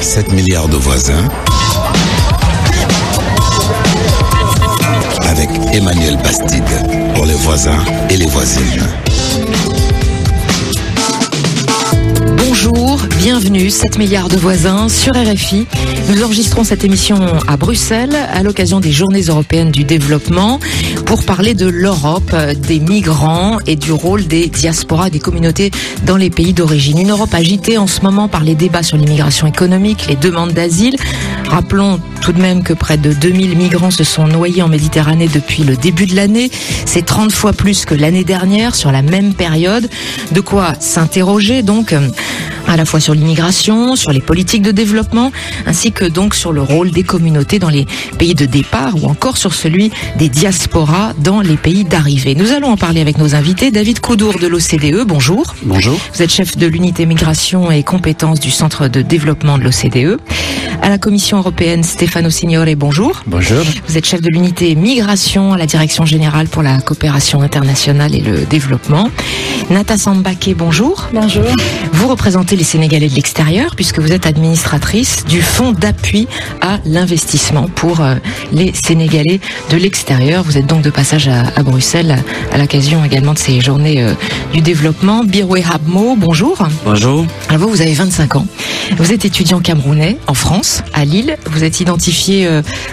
7 milliards de voisins avec Emmanuel Bastide pour les voisins et les voisines. Bonjour, bienvenue, 7 milliards de voisins sur RFI. Nous enregistrons cette émission à Bruxelles à l'occasion des Journées européennes du développement pour parler de l'Europe, des migrants et du rôle des diasporas, des communautés dans les pays d'origine. Une Europe agitée en ce moment par les débats sur l'immigration économique, les demandes d'asile. Rappelons tout de même que près de 2000 migrants se sont noyés en Méditerranée depuis le début de l'année. C'est 30 fois plus que l'année dernière sur la même période. De quoi s'interroger donc à la fois sur l'immigration, sur les politiques de développement, ainsi que donc sur le rôle des communautés dans les pays de départ ou encore sur celui des diasporas dans les pays d'arrivée. Nous allons en parler avec nos invités. David Koudour de l'OCDE, bonjour. Bonjour. Vous êtes chef de l'unité migration et compétences du Centre de développement de l'OCDE. À la Commission européenne, Stefano Signore, bonjour. Bonjour. Vous êtes chef de l'unité migration à la Direction générale pour la coopération internationale et le développement. Nata Sambake, bonjour. Bonjour. Vous représentez les Sénégalais de l'extérieur puisque vous êtes administratrice du Fonds d'appui à l'investissement pour les Sénégalais de l'extérieur. Vous êtes donc de passage à Bruxelles à l'occasion également de ces journées du développement. Birwe Habmo, bonjour. Bonjour. Alors vous avez 25 ans. Vous êtes étudiant camerounais en France, à Lille. Vous êtes identifié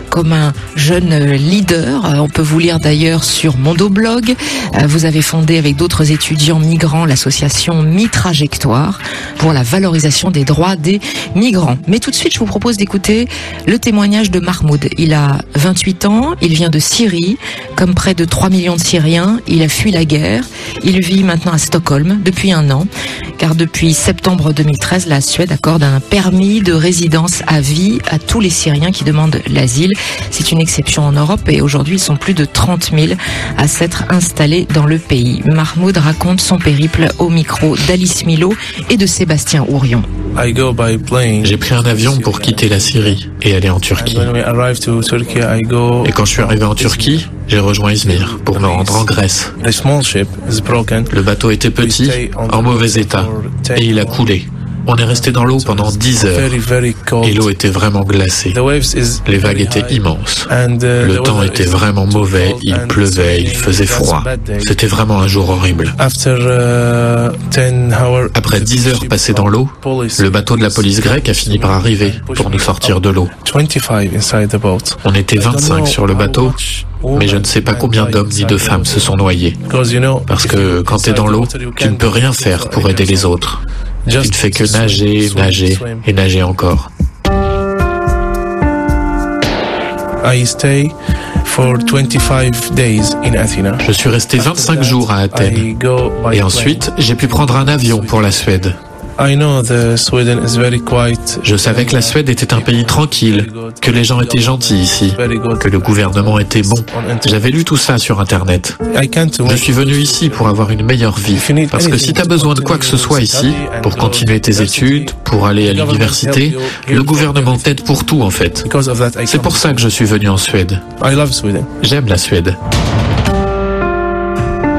comme un jeune leader. On peut vous lire d'ailleurs sur Mondoblog. Vous avez fondé avec d'autres étudiants migrants l'association Mi-Trajectoire pour la valorisation des droits des migrants. Mais tout de suite, je vous propose d'écouter le témoignage de Mahmoud. Il a 28 ans, il vient de Syrie. Comme près de 3 millions de Syriens, il a fui la guerre. Il vit maintenant à Stockholm depuis 1 an, car depuis septembre 2013, la Suède accorde un permis de résidence à vie à tous les Syriens qui demandent l'asile. C'est une exception en Europe et aujourd'hui, ils sont plus de 30 000 à s'être installés dans le pays. Mahmoud raconte son périple au micro d'Alice Milo et de Sébastien Ourion. J'ai pris un avion pour quitter la Syrie et aller en Turquie. Et quand je suis arrivé en Turquie, j'ai rejoint Izmir pour me rendre en Grèce. Le bateau était petit, en mauvais état, et il a coulé. On est resté dans l'eau pendant 10 heures et l'eau était vraiment glacée. Les vagues étaient immenses. Le temps était vraiment mauvais, il pleuvait, il faisait froid. C'était vraiment un jour horrible. Après 10 heures passées dans l'eau, le bateau de la police grecque a fini par arriver pour nous sortir de l'eau. On était 25 sur le bateau, mais je ne sais pas combien d'hommes ni de femmes se sont noyés. Parce que quand tu es dans l'eau, tu ne peux rien faire pour aider les autres. Tu ne fais que nager, nager et nager encore. Je suis resté 25 jours à Athènes. Et ensuite, j'ai pu prendre un avion pour la Suède. Je savais que la Suède était un pays tranquille, que les gens étaient gentils ici, que le gouvernement était bon. J'avais lu tout ça sur Internet. Je suis venu ici pour avoir une meilleure vie. Parce que si tu as besoin de quoi que ce soit ici, pour continuer tes études, pour aller à l'université, le gouvernement t'aide pour tout en fait. C'est pour ça que je suis venu en Suède. J'aime la Suède.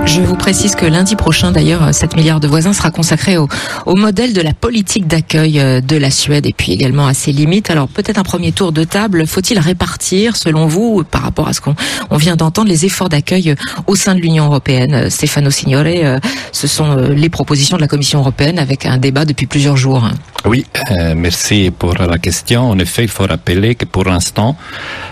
Je vous précise que lundi prochain, d'ailleurs, 7 milliards de voisins sera consacré au modèle de la politique d'accueil de la Suède et puis également à ses limites. Alors peut-être un premier tour de table. Faut-il répartir, selon vous, par rapport à ce qu'on vient d'entendre, les efforts d'accueil au sein de l'Union européenne? Stefano Signore, ce sont les propositions de la Commission européenne avec un débat depuis plusieurs jours. Oui, merci pour la question. En effet, il faut rappeler que pour l'instant,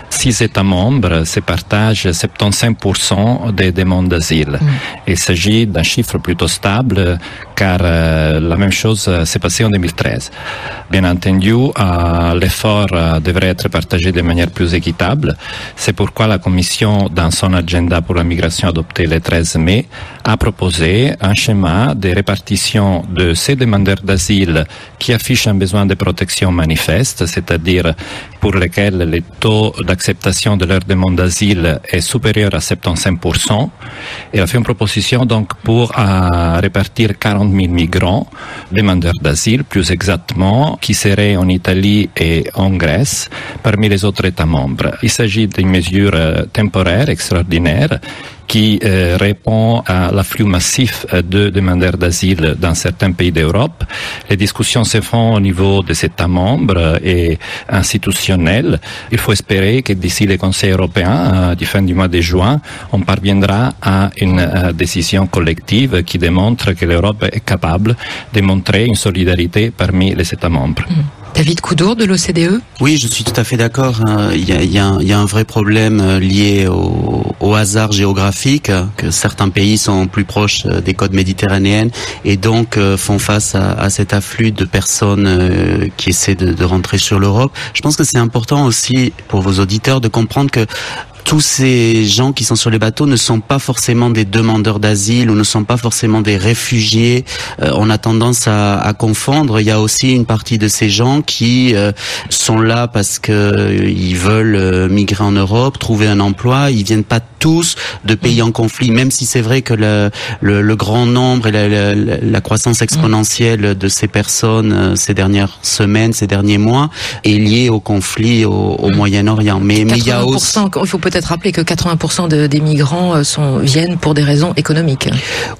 6 États membres se partagent 75% des demandes d'asile. Il s'agit d'un chiffre plutôt stable car la même chose s'est passée en 2013. Bien entendu, l'effort devrait être partagé de manière plus équitable. C'est pourquoi la Commission, dans son agenda pour la migration adopté le 13 mai, a proposé un schéma de répartition de ces demandeurs d'asile qui affichent un besoin de protection manifeste, c'est-à-dire pour lesquels le taux d'acceptation de leur demande d'asile est supérieur à 75%. Il a fait une proposition donc pour répartir 40 000 migrants, demandeurs d'asile plus exactement, qui seraient en Italie et en Grèce, parmi les autres États membres. Il s'agit d'une mesure temporaire, extraordinaire, qui répond à l'afflux massif de demandeurs d'asile dans certains pays d'Europe. Les discussions se font au niveau des États membres et institutionnels. Il faut espérer que d'ici le Conseil européen, du fin du mois de juin, on parviendra à une décision collective qui démontre que l'Europe est capable de montrer une solidarité parmi les États membres. David Coudour de l'OCDE. Oui, je suis tout à fait d'accord. Il y a un vrai problème lié au hasard géographique, que certains pays sont plus proches des côtes méditerranéennes et donc font face à cet afflux de personnes qui essaient de rentrer sur l'Europe. Je pense que c'est important aussi pour vos auditeurs de comprendre que tous ces gens qui sont sur les bateaux ne sont pas forcément des demandeurs d'asile ou ne sont pas forcément des réfugiés. On a tendance à confondre. Il y a aussi une partie de ces gens qui sont là parce que ils veulent migrer en Europe, trouver un emploi. Ils viennent pas tous de pays en conflit, même si c'est vrai que le grand nombre et la croissance exponentielle de ces personnes ces dernières semaines, ces derniers mois est liée au conflit au Moyen-Orient. Mais il y a aussi... Il faut peut-être rappeler que 80% des migrants viennent pour des raisons économiques.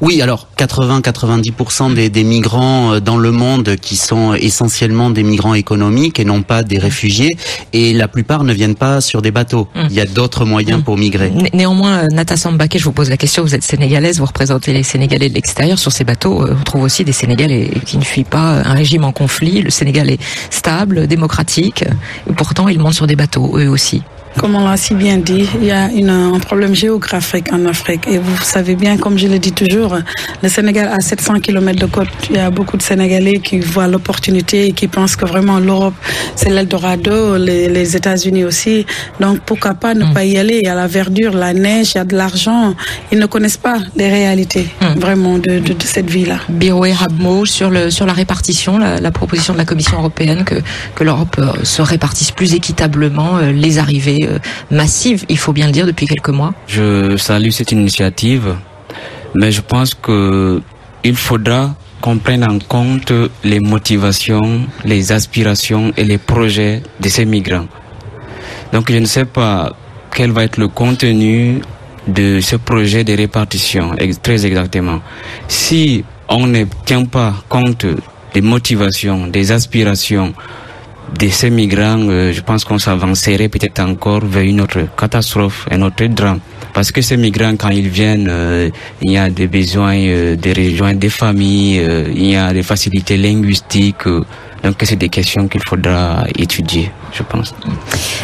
Oui, alors 80-90% des migrants dans le monde qui sont essentiellement des migrants économiques et non pas des réfugiés, et la plupart ne viennent pas sur des bateaux. Il y a d'autres moyens pour migrer. Néanmoins, Nata Sambake, je vous pose la question, vous êtes sénégalaise, vous représentez les Sénégalais de l'extérieur. Sur ces bateaux, on trouve aussi des Sénégalais qui ne fuient pas un régime en conflit. Le Sénégal est stable, démocratique, et pourtant ils montent sur des bateaux, eux aussi. Comme on l'a si bien dit, il y a un problème géographique en Afrique. Et vous savez bien, comme je le dis toujours, le Sénégal a 700 km de côte. Il y a beaucoup de Sénégalais qui voient l'opportunité et qui pensent que vraiment l'Europe, c'est l'Eldorado, les États-Unis aussi. Donc pourquoi pas ne pas y aller? Il y a la verdure, la neige, il y a de l'argent. Ils ne connaissent pas les réalités vraiment de cette vie-là. Biroué Rabmo, sur la répartition, la proposition de la Commission européenne que l'Europe se répartisse plus équitablement les arrivées massive, il faut bien le dire, depuis quelques mois. Je salue cette initiative, mais je pense que il faudra qu'on prenne en compte les motivations, les aspirations et les projets de ces migrants. Donc je ne sais pas quel va être le contenu de ce projet de répartition, très exactement. Si on ne tient pas compte des motivations, des aspirations de ces migrants, je pense qu'on s'avancerait peut-être encore vers une autre catastrophe, un autre drame. Parce que ces migrants, quand ils viennent, il y a des besoins de rejoindre des familles, il y a des facilités linguistiques. Donc c'est des questions qu'il faudra étudier, je pense.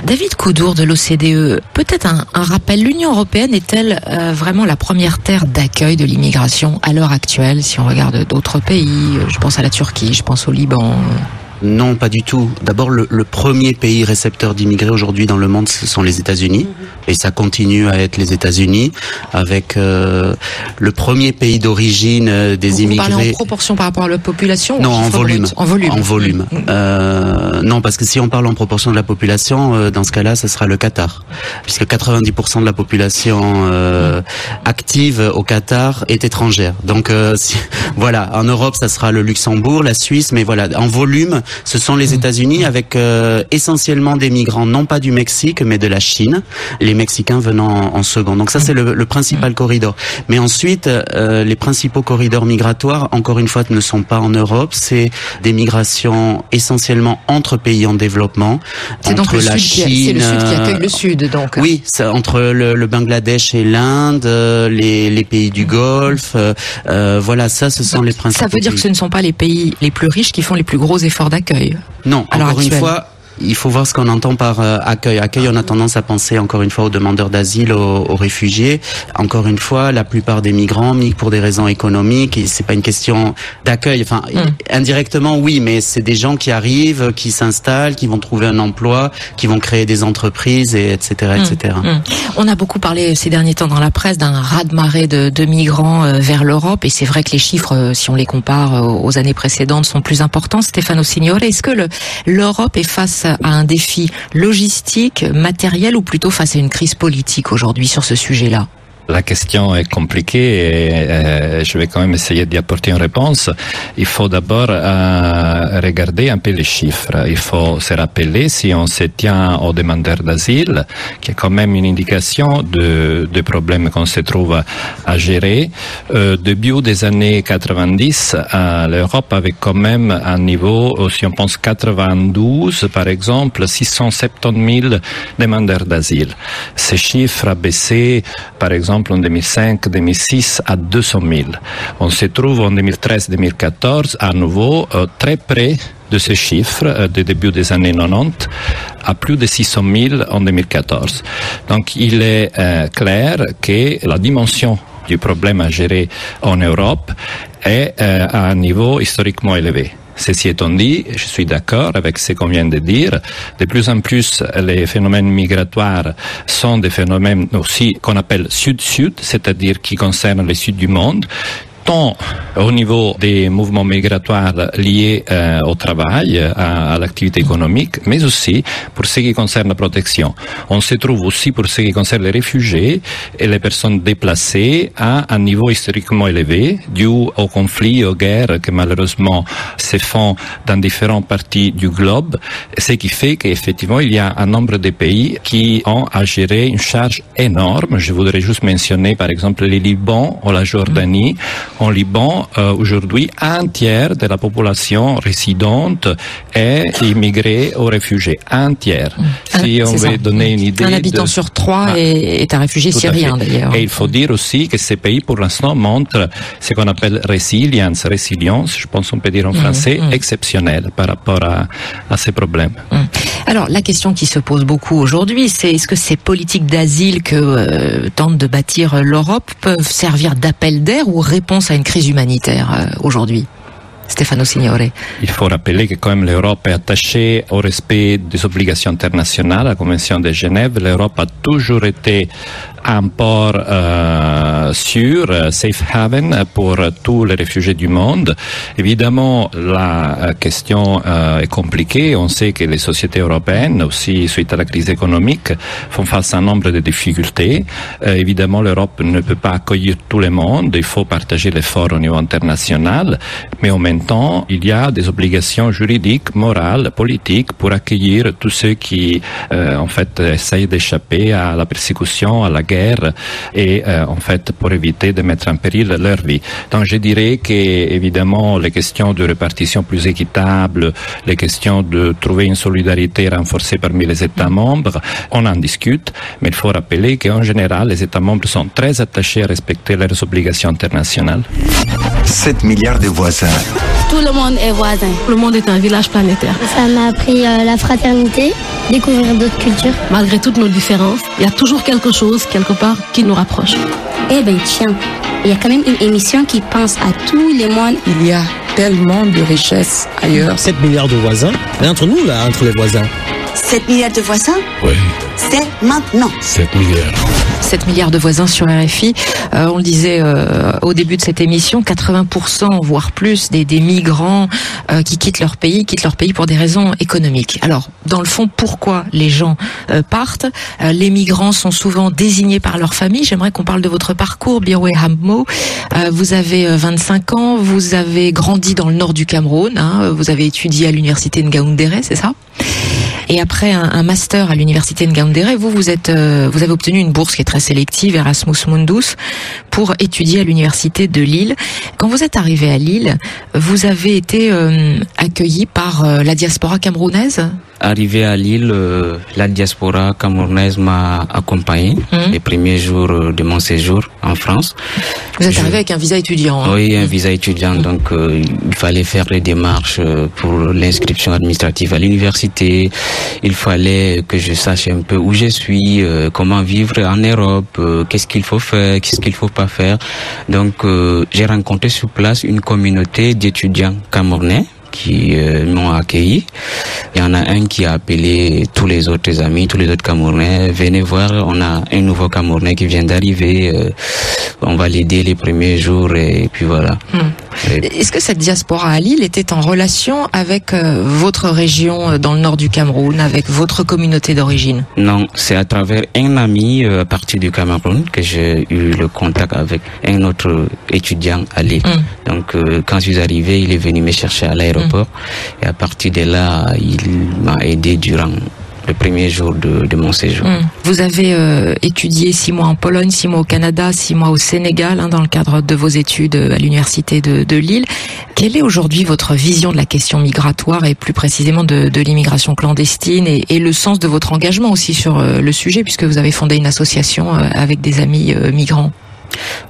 David Coudour de l'OCDE, peut-être un rappel, l'Union européenne est-elle vraiment la première terre d'accueil de l'immigration à l'heure actuelle, si on regarde d'autres pays? Je pense à la Turquie, je pense au Liban. Non, pas du tout. D'abord, le premier pays récepteur d'immigrés aujourd'hui dans le monde, ce sont les États-Unis. Et ça continue à être les États-Unis, avec le premier pays d'origine des immigrés. Vous parlez en proportion par rapport à la population? Non, en volume. En volume. En volume. Non, parce que si on parle en proportion de la population, dans ce cas-là, ce sera le Qatar. Puisque 90% de la population active au Qatar est étrangère. Donc, voilà, en Europe, ça sera le Luxembourg, la Suisse, mais voilà, en volume, ce sont les États-Unis avec essentiellement des migrants, non pas du Mexique, mais de la Chine. Les Mexicains venant en second. Donc ça, c'est le principal corridor. Mais ensuite, les principaux corridors migratoires, encore une fois, ne sont pas en Europe. C'est des migrations essentiellement entre pays en développement. C'est donc la Chine. C'est le Sud qui accueille le Sud, donc. Oui, entre le Bangladesh et l'Inde, les pays du Golfe. Voilà, ça, ce sont les principaux. Ça veut dire que ce ne sont pas les pays les plus riches qui font les plus gros efforts d'accueil. Non, encore une fois, il faut voir ce qu'on entend par accueil. Accueil, on a tendance à penser encore une fois aux demandeurs d'asile, aux réfugiés. Encore une fois, la plupart des migrants migrent pour des raisons économiques et c'est pas une question d'accueil. Enfin, indirectement, oui, mais c'est des gens qui arrivent, qui s'installent, qui vont trouver un emploi, qui vont créer des entreprises, et etc., etc. On a beaucoup parlé ces derniers temps dans la presse d'un raz-de-marée de migrants vers l'Europe et c'est vrai que les chiffres, si on les compare aux années précédentes, sont plus importants. Stefano Signore, est-ce que l'Europe est face à un défi logistique, matériel ou plutôt face à une crise politique aujourd'hui sur ce sujet-là? La question est compliquée et je vais quand même essayer d'y apporter une réponse. Il faut d'abord regarder un peu les chiffres. Il faut se rappeler, si on se tient aux demandeurs d'asile, qu'il y a quand même une indication de problèmes qu'on se trouve à gérer. Début des années 90, l'Europe avait quand même un niveau, si on pense 92 par exemple, 670 000 demandeurs d'asile. Ces chiffres a baissé, par exemple, en 2005-2006 à 200 000. On se trouve en 2013-2014 à nouveau très près de ces chiffres du début des années 90 à plus de 600 000 en 2014. Donc il est clair que la dimension du problème à gérer en Europe est à un niveau historiquement élevé. Ceci étant dit, je suis d'accord avec ce qu'on vient de dire. De plus en plus, les phénomènes migratoires sont des phénomènes aussi qu'on appelle sud-sud, c'est-à-dire qui concernent le sud du monde, tant au niveau des mouvements migratoires liés au travail, à l'activité économique, mais aussi pour ce qui concerne la protection. On se trouve aussi pour ce qui concerne les réfugiés et les personnes déplacées à un niveau historiquement élevé, dû aux conflits, aux guerres que malheureusement se font dans différentes parties du globe, ce qui fait qu'effectivement il y a un nombre de pays qui ont à gérer une charge énorme. Je voudrais juste mentionner par exemple le Liban ou la Jordanie. En Liban, aujourd'hui, un tiers de la population résidente est immigrée ou réfugiée. Un tiers. Si on veut donner une idée... Un habitant sur 3 est un réfugié syrien, d'ailleurs. Et il faut dire aussi que ces pays, pour l'instant, montrent ce qu'on appelle résilience, je pense qu'on peut dire en français, exceptionnelle par rapport à ces problèmes. Alors, la question qui se pose beaucoup aujourd'hui, c'est est-ce que ces politiques d'asile que tente de bâtir l'Europe peuvent servir d'appel d'air ou réponse à une crise humanitaire aujourd'hui? Stefano Signore. Il faut rappeler que quand même l'Europe est attachée au respect des obligations internationales, la Convention de Genève. L'Europe a toujours été un port sûr, safe haven pour tous les réfugiés du monde. Évidemment, la question est compliquée. On sait que les sociétés européennes, aussi suite à la crise économique, font face à un nombre de difficultés. Évidemment, l'Europe ne peut pas accueillir tout le monde. Il faut partager l'effort au niveau international. Mais en même temps, il y a des obligations juridiques, morales, politiques pour accueillir tous ceux qui, en fait, essayent d'échapper à la persécution, à la guerre et en fait pour éviter de mettre en péril leur vie. Donc je dirais que évidemment les questions de répartition plus équitable, les questions de trouver une solidarité renforcée parmi les États membres, on en discute, mais il faut rappeler qu'en général les États membres sont très attachés à respecter leurs obligations internationales. 7 milliards de voisins. Tout le monde est voisin. Le monde est un village planétaire. Ça m'a appris la fraternité, découvrir d'autres cultures. Malgré toutes nos différences, il y a toujours quelque chose, quelque part, qui nous rapproche. Eh ben tiens, il y a quand même une émission qui pense à tous les mondes. Il y a tellement de richesses ailleurs. 7 milliards de voisins. Et entre nous, là, entre les voisins. 7 milliards de voisins? Oui. C'est maintenant. 7 milliards. 7 milliards de voisins sur RFI. On le disait au début de cette émission, 80% voire plus des migrants qui quittent leur pays pour des raisons économiques. Alors, dans le fond, pourquoi les gens partent? Les migrants sont souvent désignés par leur famille. J'aimerais qu'on parle de votre parcours, Birwe Hammo. Vous avez 25 ans, vous avez grandi dans le nord du Cameroun, vous avez étudié à l'université Ngaoundéré, c'est ça? Et après un master à l'université Ngaoundéré, vous avez obtenu une bourse qui est très sélective, Erasmus Mundus, pour étudier à l'université de Lille. Quand vous êtes arrivé à Lille, vous avez été accueilli par la diaspora camerounaise? Arrivé à Lille, la diaspora camerounaise m'a accompagné les premiers jours de mon séjour en France. Vous êtes arrivé avec un visa étudiant, Oui, un visa étudiant. Donc, il fallait faire les démarches pour l'inscription administrative à l'université. Il fallait que je sache un peu où je suis, comment vivre en Europe, qu'est-ce qu'il faut faire, qu'est-ce qu'il faut pas faire. Donc, j'ai rencontré sur place une communauté d'étudiants camerounais qui m'ont accueilli. Il y en a un qui a appelé tous les autres amis, tous les autres Camerounais. Venez voir, on a un nouveau Camerounais qui vient d'arriver. On va l'aider les premiers jours et puis voilà. Est-ce que cette diaspora à Lille était en relation avec votre région dans le nord du Cameroun, avec votre communauté d'origine? Non, c'est à travers un ami à partir du Cameroun que j'ai eu le contact avec un autre étudiant à Lille. Donc quand je suis arrivé, il est venu me chercher à l'aéroport et à partir de là, il m'a aidé durant le premier jour de mon séjour. Vous avez étudié 6 mois en Pologne, 6 mois au Canada, 6 mois au Sénégal, dans le cadre de vos études à l'université de Lille. Quelle est aujourd'hui votre vision de la question migratoire et plus précisément de l'immigration clandestine et le sens de votre engagement aussi sur le sujet, puisque vous avez fondé une association avec des amis migrants?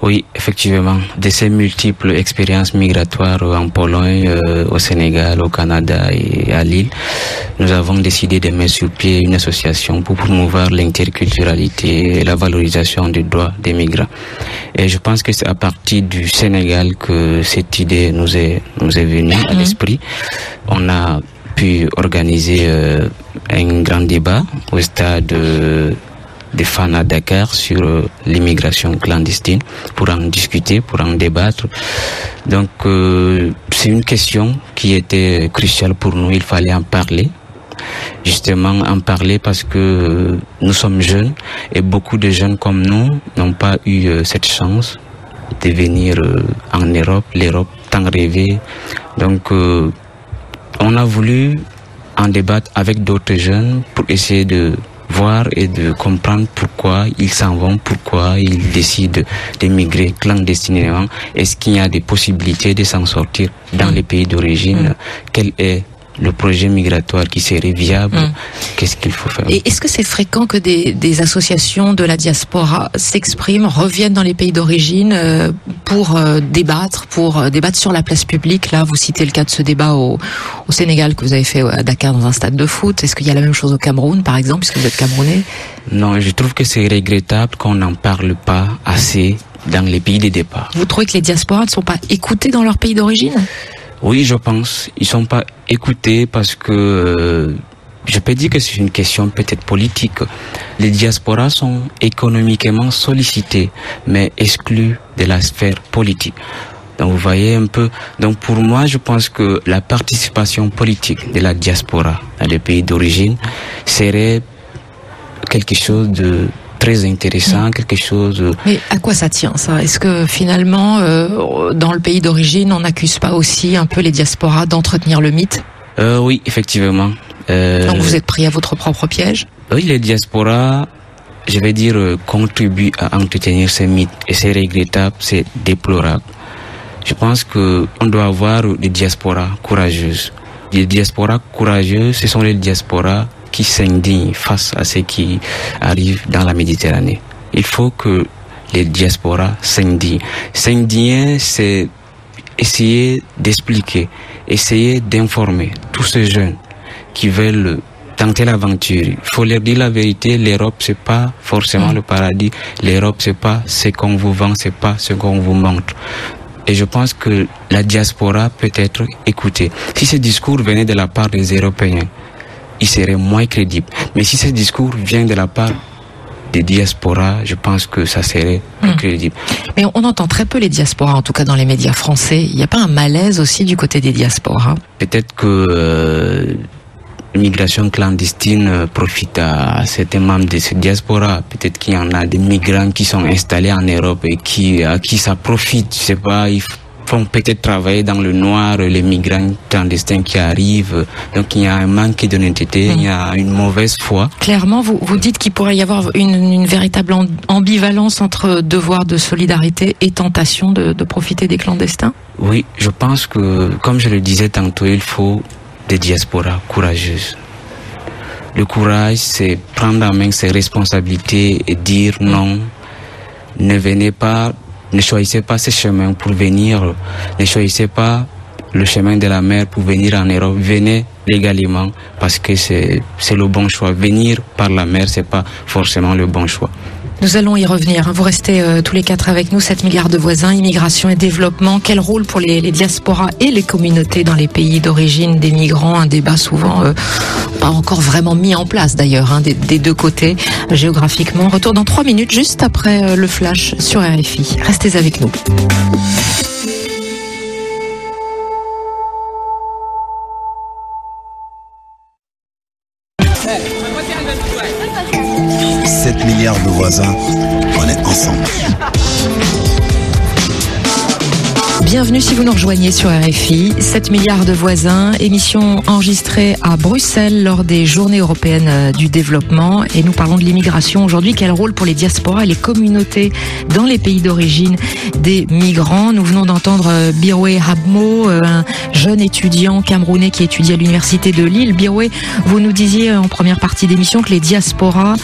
Oui, effectivement, de ces multiples expériences migratoires en Pologne, au Sénégal, au Canada et à Lille, nous avons décidé de mettre sur pied une association pour promouvoir l'interculturalité et la valorisation des droits des migrants. Et je pense que c'est à partir du Sénégal que cette idée nous est venue à l'esprit. On a pu organiser un grand débat au stade des fans à Dakar sur l'immigration clandestine pour en discuter, pour en débattre. Donc c'est une question qui était cruciale pour nous, il fallait en parler. Justement en parler parce que nous sommes jeunes et beaucoup de jeunes comme nous n'ont pas eu cette chance de venir en Europe, l'Europe tant rêvée. Donc on a voulu en débattre avec d'autres jeunes pour essayer de voir et de comprendre pourquoi ils s'en vont, pourquoi ils décident d'émigrer clandestinement. Est-ce qu'il y a des possibilités de s'en sortir dans les pays d'origine? Quel est le projet migratoire qui serait viable? Qu'est-ce qu'il faut faire? Et est-ce que c'est fréquent que des associations de la diaspora s'expriment, reviennent dans les pays d'origine pour débattre sur la place publique? Là, vous citez le cas de ce débat au Sénégal que vous avez fait à Dakar dans un stade de foot. Est-ce qu'il y a la même chose au Cameroun, par exemple, puisque vous êtes Camerounais? Non, je trouve que c'est regrettable qu'on n'en parle pas assez dans les pays de départ. Vous trouvez que les diasporas ne sont pas écoutées dans leur pays d'origine? Oui, je pense. Ils sont pas écoutés parce que je peux dire que c'est une question peut-être politique. Les diasporas sont économiquement sollicités, mais exclus de la sphère politique. Donc vous voyez un peu. Donc pour moi, je pense que la participation politique de la diaspora dans les pays d'origine serait quelque chose de très intéressant, quelque chose... Mais à quoi ça tient, ça? Est-ce que finalement, dans le pays d'origine, on n'accuse pas aussi un peu les diasporas d'entretenir le mythe? Oui, effectivement. Donc vous êtes pris à votre propre piège? Oui, les diasporas, je vais dire, contribuent à entretenir ce mythe. Et c'est regrettable, c'est déplorable. Je pense qu'on doit avoir des diasporas courageuses. Les diasporas courageuses, ce sont les diasporas qui s'indignent face à ce qui arrive dans la Méditerranée. Il faut que les diasporas s'indignent. S'indigner, c'est essayer d'expliquer, essayer d'informer tous ces jeunes qui veulent tenter l'aventure. Il faut leur dire la vérité, l'Europe c'est pas forcément le paradis, l'Europe c'est pas ce qu'on vous vend, c'est pas ce qu'on vous montre. Et je pense que la diaspora peut être écoutée. Si ce discours venait de la part des Européens, il serait moins crédible. Mais si ce discours vient de la part des diasporas, je pense que ça serait plus crédible. Mais on entend très peu les diasporas, en tout cas dans les médias français. Il n'y a pas un malaise aussi du côté des diasporas? Peut-être que l'immigration clandestine profite à certains membres de cette diaspora. Peut-être qu'il y en a des migrants qui sont installés en Europe et à qui ça profite. Je sais pas, ils font peut-être travailler dans le noir les migrants clandestins qui arrivent. Donc il y a un manque d'honnêteté, il y a une mauvaise foi. Clairement, vous dites qu'il pourrait y avoir une véritable ambivalence entre devoir de solidarité et tentation de profiter des clandestins? Oui, je pense que, comme je le disais tantôt, il faut des diasporas courageuses. Le courage, c'est prendre en main ses responsabilités et dire non, ne choisissez pas ce chemin pour venir, ne choisissez pas le chemin de la mer pour venir en Europe, venez légalement parce que c'est le bon choix. Venir par la mer, c'est pas forcément le bon choix. Nous allons y revenir. Vous restez tous les quatre avec nous. 7 milliards de voisins, immigration et développement. Quel rôle pour les diasporas et les communautés dans les pays d'origine des migrants? Un débat souvent pas encore vraiment mis en place d'ailleurs, des deux côtés géographiquement. Retour dans 3 minutes, juste après le flash sur RFI. Restez avec nous. 7 milliards de voisins, on est ensemble. Bienvenue si vous nous rejoignez sur RFI, 7 milliards de voisins, émission enregistrée à Bruxelles lors des Journées européennes du développement et nous parlons de l'immigration aujourd'hui. Quel rôle pour les diasporas et les communautés dans les pays d'origine des migrants? Nous venons d'entendre Birwe Habmo, un jeune étudiant camerounais qui étudie à l'université de Lille. Birwe, vous nous disiez en première partie d'émission que les diasporas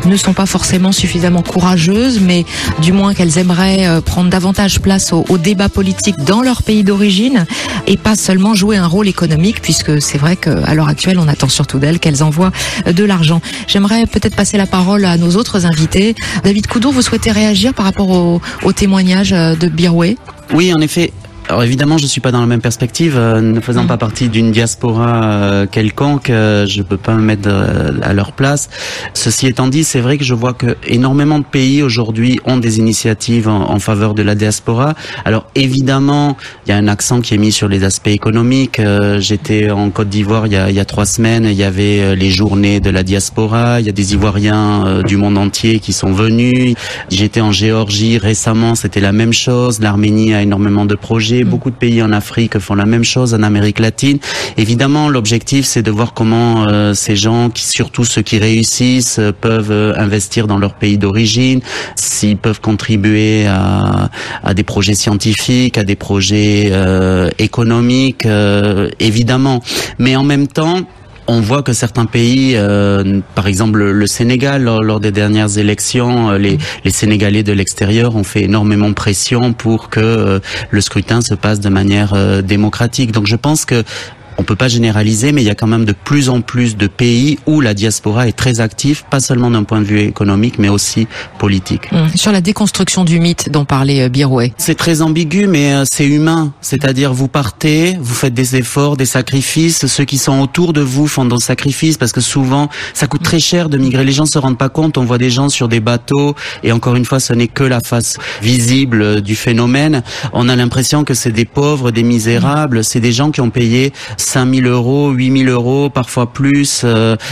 ne sont pas forcément suffisamment courageuses, mais du moins qu'elles aimeraient prendre davantage place au débat politique dans leur pays d'origine et pas seulement jouer un rôle économique, puisque c'est vrai qu'à l'heure actuelle, on attend surtout d'elles qu'elles envoient de l'argent. J'aimerais peut-être passer la parole à nos autres invités. David Coudour, vous souhaitez réagir par rapport au témoignage de Birwe? Oui, en effet. Alors évidemment, je suis pas dans la même perspective, ne faisant pas partie d'une diaspora quelconque, je peux pas me mettre à leur place. Ceci étant dit, c'est vrai que je vois que énormément de pays aujourd'hui ont des initiatives en faveur de la diaspora. Alors évidemment, il y a un accent qui est mis sur les aspects économiques. J'étais en Côte d'Ivoire il y a 3 semaines, il y avait les journées de la diaspora, il y a des Ivoiriens du monde entier qui sont venus. J'étais en Géorgie récemment, c'était la même chose. L'Arménie a énormément de projets. Beaucoup de pays en Afrique font la même chose, en Amérique latine. Évidemment, l'objectif, c'est de voir comment ces gens, surtout ceux qui réussissent, peuvent investir dans leur pays d'origine, s'ils peuvent contribuer à des projets scientifiques, à des projets économiques, évidemment. Mais en même temps, on voit que certains pays, par exemple le Sénégal, lors des dernières élections, les Sénégalais de l'extérieur ont fait énormément pression pour que le scrutin se passe de manière démocratique. Donc je pense que on peut pas généraliser, mais il y a quand même de plus en plus de pays où la diaspora est très active, pas seulement d'un point de vue économique, mais aussi politique. Sur la déconstruction du mythe dont parlait Birwe. C'est très ambigu, mais c'est humain. C'est-à-dire, vous partez, vous faites des efforts, des sacrifices. Ceux qui sont autour de vous font des sacrifices parce que souvent, ça coûte très cher de migrer. Les gens se rendent pas compte. On voit des gens sur des bateaux et encore une fois, ce n'est que la face visible du phénomène. On a l'impression que c'est des pauvres, des misérables. C'est des gens qui ont payé 5 000 euros, 8 000 euros, parfois plus,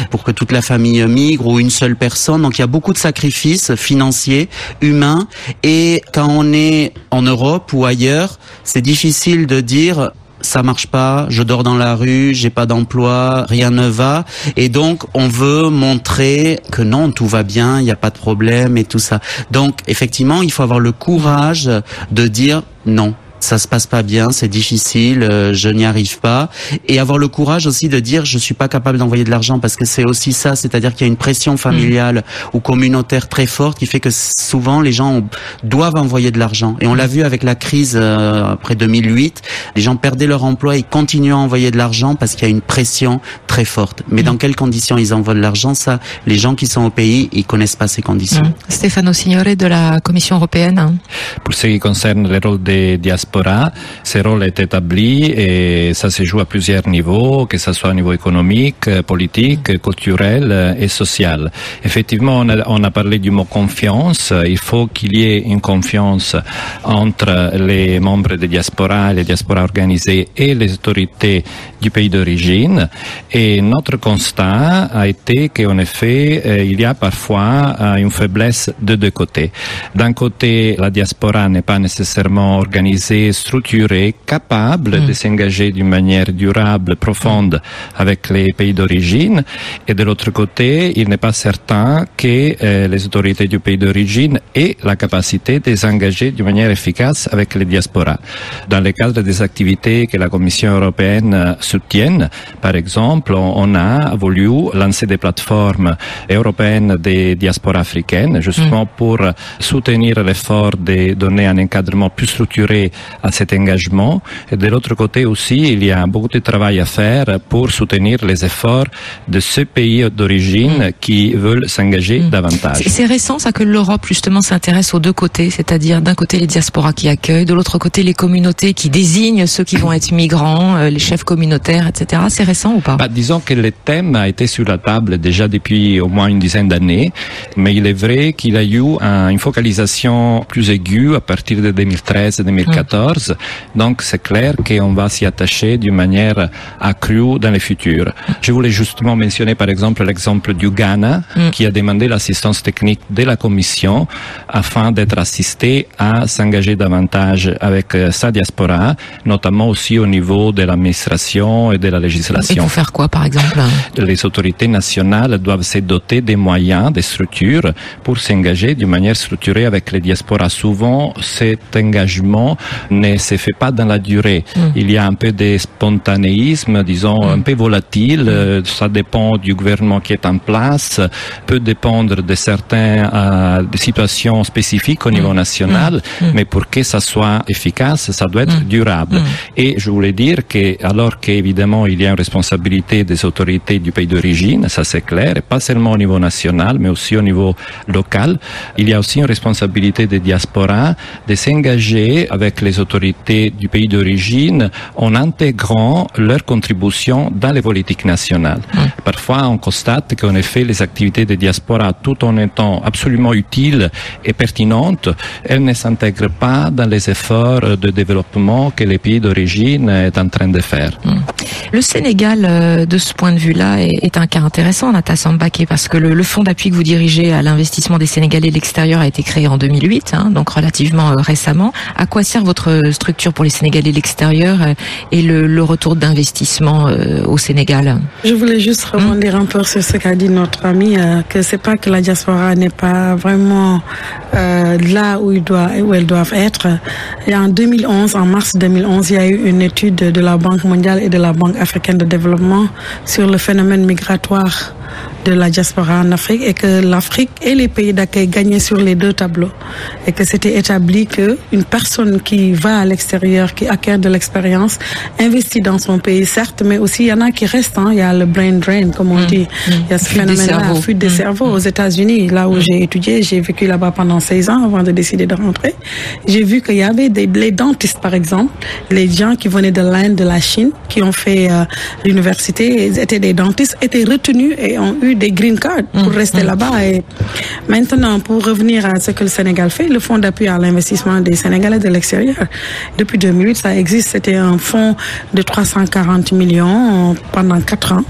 pour que toute la famille migre ou une seule personne. Donc il y a beaucoup de sacrifices financiers, humains. Et quand on est en Europe ou ailleurs, c'est difficile de dire ça marche pas, je dors dans la rue, j'ai pas d'emploi, rien ne va. Et donc, on veut montrer que non, tout va bien, il n'y a pas de problème et tout ça. Donc, effectivement, il faut avoir le courage de dire non. Ça se passe pas bien, c'est difficile, je n'y arrive pas. Et avoir le courage aussi de dire je suis pas capable d'envoyer de l'argent parce que c'est aussi ça, c'est-à-dire qu'il y a une pression familiale ou communautaire très forte qui fait que souvent les gens doivent envoyer de l'argent. Et on l'a vu avec la crise après 2008, les gens perdaient leur emploi et continuent à envoyer de l'argent parce qu'il y a une pression très forte. Mais dans quelles conditions ils envoient de l'argent, ça, les gens qui sont au pays, ils connaissent pas ces conditions. Stefano Signore de la Commission européenne. Pour ce qui concerne le rôle des diasporas, ce rôle est établi et ça se joue à plusieurs niveaux, que ce soit au niveau économique, politique, culturel et social. Effectivement, on a parlé du mot confiance. Il faut qu'il y ait une confiance entre les membres des diasporas, les diasporas organisées et les autorités du pays d'origine. Et notre constat a été qu'en effet, il y a parfois une faiblesse de deux côtés. D'un côté, la diaspora n'est pas nécessairement organisée, structurée, capable de s'engager d'une manière durable, profonde avec les pays d'origine. Et de l'autre côté, il n'est pas certain que les autorités du pays d'origine aient la capacité de s'engager d'une manière efficace avec les diasporas. Dans le cadre des activités que la Commission européenne soutient, par exemple, on a voulu lancer des plateformes européennes des diasporas africaines, justement pour soutenir l'effort de donner un encadrement plus structuré à cet engagement. Et de l'autre côté aussi, il y a beaucoup de travail à faire pour soutenir les efforts de ces pays d'origine qui veulent s'engager davantage. C'est récent ça que l'Europe justement s'intéresse aux deux côtés, c'est-à-dire d'un côté les diasporas qui accueillent, de l'autre côté les communautés qui désignent ceux qui vont être migrants, les chefs communautaires, etc. C'est récent ou pas? Disons que le thème a été sur la table déjà depuis au moins une dizaine d'années, mais il est vrai qu'il y a eu une focalisation plus aiguë à partir de 2013-2014 2014. Donc c'est clair qu'on va s'y attacher d'une manière accrue dans le futur. Je voulais justement mentionner par exemple l'exemple du Ghana qui a demandé l'assistance technique de la Commission afin d'être assisté à s'engager davantage avec sa diaspora, notamment aussi au niveau de l'administration et de la législation. Et pour faire quoi par exemple? Les autorités nationales doivent se doter des moyens, des structures pour s'engager d'une manière structurée avec les diasporas. Souvent, cet engagement ne se fait pas dans la durée. Il y a un peu de spontanéisme, disons, un peu volatile. Ça dépend du gouvernement qui est en place, peut dépendre de certaines de situations spécifiques au niveau national, mais pour que ça soit efficace, ça doit être durable. Et je voulais dire que, alors qu'évidemment il y a une responsabilité des autorités du pays d'origine, ça c'est clair, et pas seulement au niveau national, mais aussi au niveau local, il y a aussi une responsabilité des diasporas de s'engager avec les autorités du pays d'origine en intégrant leur contribution dans les politiques nationales. Parfois, on constate qu'en effet, les activités des diasporas, tout en étant absolument utiles et pertinentes, elles ne s'intègrent pas dans les efforts de développement que les pays d'origine est en train de faire. Le Sénégal, de ce point de vue-là, est un cas intéressant, Nata Sambaké, parce que le fonds d'appui que vous dirigez à l'investissement des Sénégalais de l'extérieur a été créé en 2008, donc relativement récemment. À quoi sert votre structure pour les Sénégalais de l'extérieur et le retour d'investissement au Sénégal? Je voulais juste rebondir un peu sur ce qu'a dit notre ami, que c'est pas que la diaspora n'est pas vraiment là où elles doivent être. Et en 2011, en mars 2011, il y a eu une étude de la Banque mondiale et de la Banque africaine de développement sur le phénomène migratoire de la diaspora en Afrique, et que l'Afrique et les pays d'accueil gagnaient sur les deux tableaux, et que c'était établi que une personne qui va à l'extérieur, qui acquiert de l'expérience, investit dans son pays, certes, mais aussi il y en a qui restent, il y a le brain drain, comme on dit, il y a ce phénomène-là, fuite des cerveaux. Aux États-Unis, là où j'ai étudié, j'ai vécu là-bas pendant 16 ans avant de décider de rentrer. J'ai vu qu'il y avait les dentistes, par exemple, les gens qui venaient de l'Inde, de la Chine, qui ont fait l'université, ils étaient des dentistes, étaient retenus et ont eu des green cards pour rester là-bas. Et maintenant, pour revenir à ce que le Sénégal fait, le fonds d'appui à l'investissement des Sénégalais de l'extérieur, depuis 2008, ça existe. C'était un fonds de 340 millions pendant 4 ans.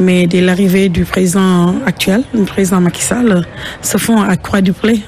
Mais dès l'arrivée du président actuel, le président Macky Sall, ce fonds a quadruplé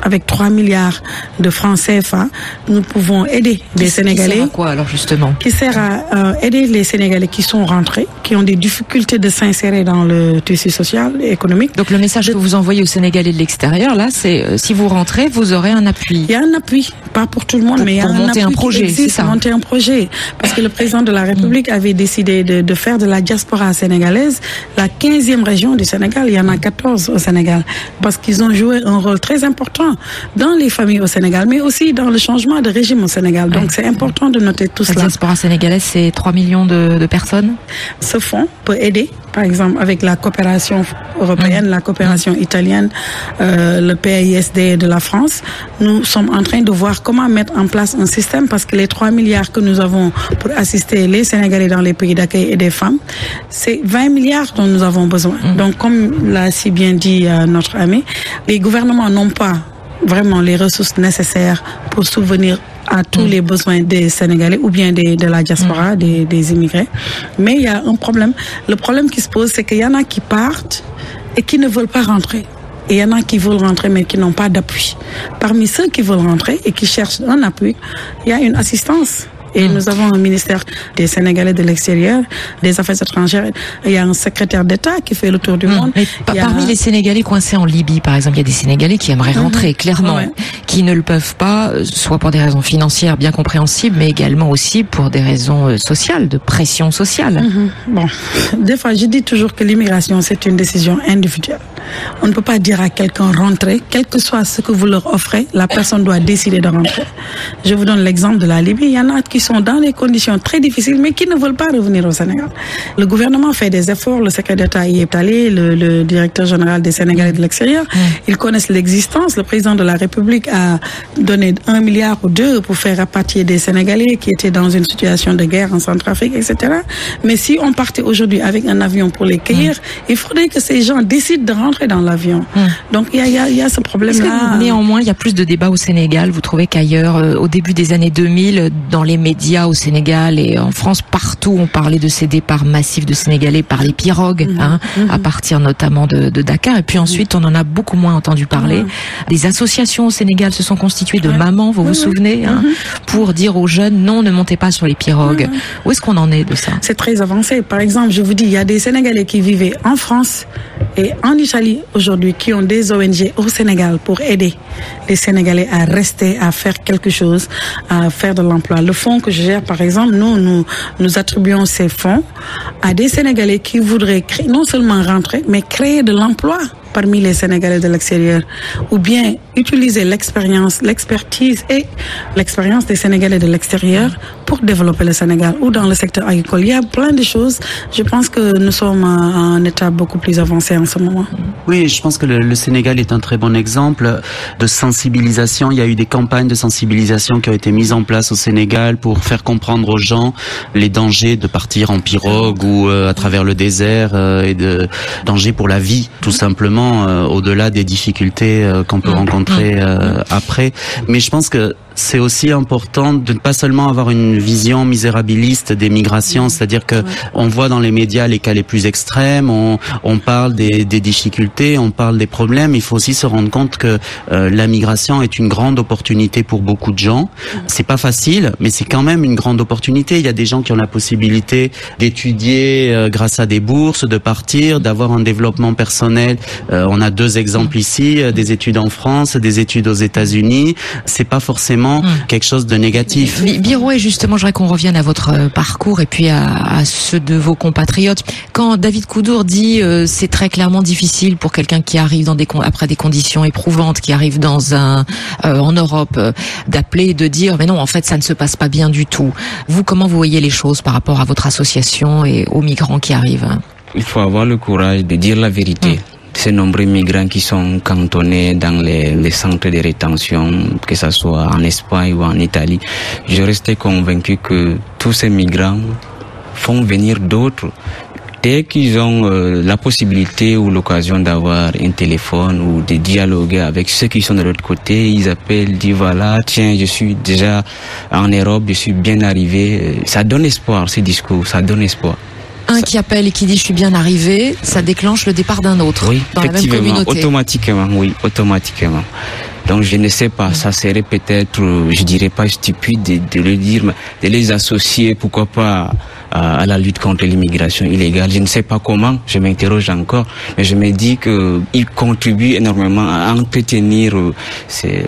avec 3 milliards de francs CFA. Nous pouvons aider les Sénégalais. Qui sert à quoi alors justement? Qui sert à aider les Sénégalais qui sont rentrés, qui ont des difficultés de s'insérer dans le tissu social et économique. Donc le message que vous envoyez aux Sénégalais de l'extérieur, là, c'est si vous rentrez, vous aurez un appui. Il y a un appui, pas pour tout le monde, mais il y a un appui un projet, c'est ça. Monter un projet, parce que le président de la République avait décidé de faire de la diaspora sénégalaise la 15e région du Sénégal. Il y en a 14 au Sénégal, parce qu'ils ont joué un rôle très important dans les familles au Sénégal, mais aussi dans le changement de régime au Sénégal. Donc c'est important de noter tout cela. La diaspora sénégalaise, c'est 3 millions de personnes. Ce fonds peut aider, par exemple, avec la coopération européenne, la coopération italienne, le PAISD de la France. Nous sommes en train de voir comment mettre en place un système, parce que les 3 milliards que nous avons pour assister les Sénégalais dans les pays d'accueil et des femmes, c'est 20 milliards dont nous avons besoin. Donc, comme l'a si bien dit notre ami, les gouvernements n'ont pas vraiment les ressources nécessaires pour subvenir à tous les besoins des Sénégalais ou bien de la diaspora, des immigrés. Mais il y a un problème. Le problème qui se pose, c'est qu'il y en a qui partent et qui ne veulent pas rentrer. Et il y en a qui veulent rentrer mais qui n'ont pas d'appui. Parmi ceux qui veulent rentrer et qui cherchent un appui, il y a une assistance. Et nous avons un ministère des Sénégalais de l'extérieur, des Affaires étrangères. Il y a un secrétaire d'État qui fait le tour du monde. Mais parmi les Sénégalais coincés en Libye, par exemple, il y a des Sénégalais qui aimeraient rentrer, clairement, qui ne le peuvent pas, soit pour des raisons financières bien compréhensibles, mais également aussi pour des raisons sociales, de pression sociale. Bon, des fois, je dis toujours que l'immigration, c'est une décision individuelle. On ne peut pas dire à quelqu'un rentrer, quel que soit ce que vous leur offrez, la personne doit décider de rentrer. Je vous donne l'exemple de la Libye. Il y en a qui sont dans des conditions très difficiles, mais qui ne veulent pas revenir au Sénégal. Le gouvernement fait des efforts, le secrétaire d'État y est allé, le directeur général des Sénégalais de l'extérieur. Ils connaissent l'existence. Le président de la République a donné 1 milliard ou 2 pour faire rapatrier des Sénégalais qui étaient dans une situation de guerre en Centrafrique, etc. Mais si on partait aujourd'hui avec un avion pour les cueillir, il faudrait que ces gens décident de rentrer rentrer dans l'avion. Donc il y a ce problème-là. Est-ce que néanmoins il y a plus de débats au Sénégal? Vous trouvez qu'ailleurs, au début des années 2000, dans les médias au Sénégal et en France, partout on parlait de ces départs massifs de Sénégalais par les pirogues, à partir notamment de Dakar. Et puis ensuite on en a beaucoup moins entendu parler. Des associations au Sénégal se sont constituées de mamans, vous vous souvenez, pour dire aux jeunes non, ne montez pas sur les pirogues. Où est-ce qu'on en est de ça? C'est très avancé. Par exemple, je vous dis, il y a des Sénégalais qui vivaient en France et en Italie aujourd'hui qui ont des ONG au Sénégal pour aider les Sénégalais à rester, à faire quelque chose, à faire de l'emploi. Le fonds que je gère, par exemple, nous attribuons ces fonds à des Sénégalais qui voudraient créer, non seulement rentrer, mais créer de l'emploi parmi les Sénégalais de l'extérieur, ou bien utiliser l'expérience, l'expertise et l'expérience des Sénégalais de l'extérieur pour développer le Sénégal, ou dans le secteur agricole. Il y a plein de choses. Je pense que nous sommes à un état beaucoup plus avancé en ce moment. Oui, je pense que le Sénégal est un très bon exemple de sensibilisation. Il y a eu des campagnes de sensibilisation qui ont été mises en place au Sénégal pour faire comprendre aux gens les dangers de partir en pirogue ou à travers le désert et de dangers pour la vie, tout simplement. Au-delà des difficultés qu'on peut rencontrer après. Mais je pense que c'est aussi important de ne pas seulement avoir une vision misérabiliste des migrations, c'est-à-dire que on voit dans les médias les cas les plus extrêmes, on parle des difficultés, on parle des problèmes. Il faut aussi se rendre compte que la migration est une grande opportunité pour beaucoup de gens. C'est pas facile, mais c'est quand même une grande opportunité. Il y a des gens qui ont la possibilité d'étudier grâce à des bourses, de partir, d'avoir un développement personnel. On a deux exemples ici, des études en France, des études aux États-Unis. C'est pas forcément quelque chose de négatif. Birouet, justement, j'aimerais qu'on revienne à votre parcours et puis à ceux de vos compatriotes. Quand David Koudour dit c'est très clairement difficile pour quelqu'un qui arrive dans après des conditions éprouvantes, qui arrive en Europe, d'appeler et de dire mais non, en fait ça ne se passe pas bien du tout. Vous, comment vous voyez les choses par rapport à votre association et aux migrants qui arrivent? Il faut avoir le courage de dire la vérité. Ces nombreux migrants qui sont cantonnés dans les centres de rétention, que ce soit en Espagne ou en Italie, je restais convaincu que tous ces migrants font venir d'autres. Dès qu'ils ont la possibilité ou l'occasion d'avoir un téléphone ou de dialoguer avec ceux qui sont de l'autre côté, ils appellent, disent voilà, tiens, je suis déjà en Europe, je suis bien arrivé. Ça donne espoir, ces discours, ça donne espoir. Un qui appelle et qui dit je suis bien arrivé, ça déclenche le départ d'un autre. Oui, dans effectivement, la même communauté. Automatiquement. Donc je ne sais pas, ça serait peut-être, je dirais pas stupide de le dire, mais de les associer, pourquoi pas, à la lutte contre l'immigration illégale. Je ne sais pas comment, je m'interroge encore, mais je me dis qu'ils contribuent énormément à entretenir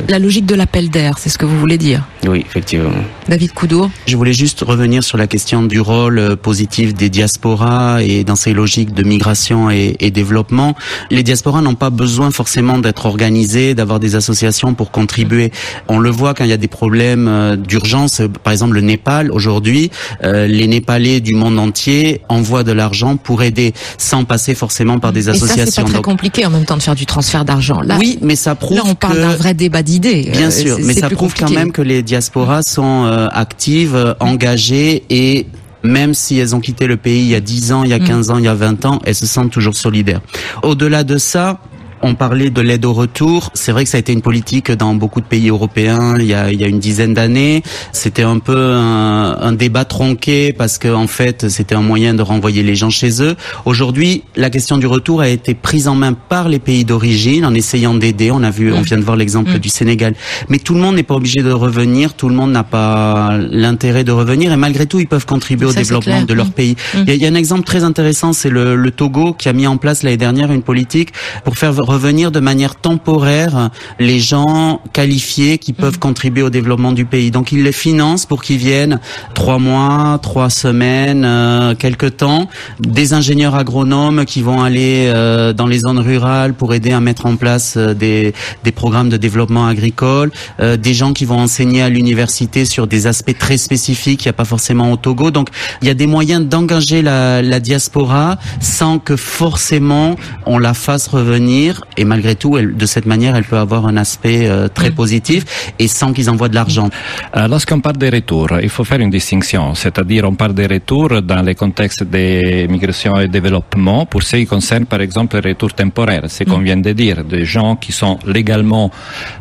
la logique de l'appel d'air, c'est ce que vous voulez dire? Oui, effectivement. David Koudour. Je voulais juste revenir sur la question du rôle positif des diasporas et dans ces logiques de migration et développement. Les diasporas n'ont pas besoin forcément d'être organisés, d'avoir des associations pour contribuer. On le voit quand il y a des problèmes d'urgence. Par exemple, le Népal, aujourd'hui, les Népalais du monde entier envoient de l'argent pour aider, sans passer forcément par des associations. Et ça, c'est pas très compliqué en même temps de faire du transfert d'argent. Là, oui, mais ça prouve là, on parle d'un vrai débat d'idées. Bien sûr, mais ça prouve quand même que les diasporas sont actives, engagées et même si elles ont quitté le pays il y a 10 ans, il y a 15 ans, il y a 20 ans, elles se sentent toujours solidaires. Au-delà de ça, on parlait de l'aide au retour. C'est vrai que ça a été une politique dans beaucoup de pays européens il y a une dizaine d'années. C'était un peu un débat tronqué parce que en fait, c'était un moyen de renvoyer les gens chez eux. Aujourd'hui, la question du retour a été prise en main par les pays d'origine en essayant d'aider. On vient de voir l'exemple du Sénégal. Mais tout le monde n'est pas obligé de revenir. Tout le monde n'a pas l'intérêt de revenir. Et malgré tout, ils peuvent contribuer au développement de leur pays. Il y a un exemple très intéressant, c'est le Togo qui a mis en place l'année dernière une politique pour faire revenir de manière temporaire les gens qualifiés qui peuvent contribuer au développement du pays. Donc ils les financent pour qu'ils viennent 3 mois, 3 semaines, quelque temps. Des ingénieurs agronomes qui vont aller dans les zones rurales pour aider à mettre en place des programmes de développement agricole. Des gens qui vont enseigner à l'université sur des aspects très spécifiques qu'il n'y a pas forcément au Togo. Donc il y a des moyens d'engager la diaspora sans que forcément on la fasse revenir. revenir. Et malgré tout, de cette manière, elle peut avoir un aspect très positif et sans qu'ils envoient de l'argent. Lorsqu'on parle des retours, il faut faire une distinction. C'est-à-dire, on parle des retours dans les contextes des migrations et développement pour ce qui concerne, par exemple, les retours temporaires. C'est qu'on vient de dire, des gens qui sont légalement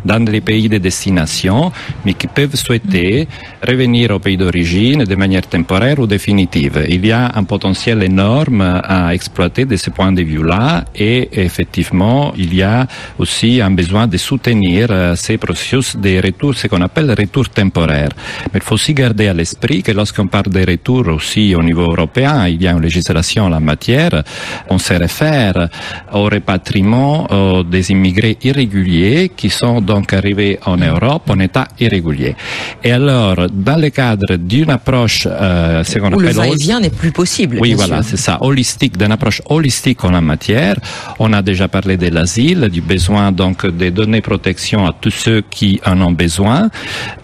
dans les pays de destination, mais qui peuvent souhaiter revenir au pays d'origine de manière temporaire ou définitive. Il y a un potentiel énorme à exploiter de ce point de vue-là et effectivement, il y a aussi un besoin de soutenir ces processus de retour, ce qu'on appelle retour temporaire. Mais il faut aussi garder à l'esprit que lorsqu'on parle des retours aussi au niveau européen, il y a une législation en la matière, on se réfère au rapatriement des immigrés irréguliers qui sont donc arrivés en Europe en état irrégulier. Et alors, dans le cadre d'une approche, ce qu'on appelle... Où le va-et-vient n'est plus possible. Oui, voilà, c'est ça, holistique, d'une approche holistique en la matière. On a déjà parlé de l'asile, du besoin donc de donner protection à tous ceux qui en ont besoin.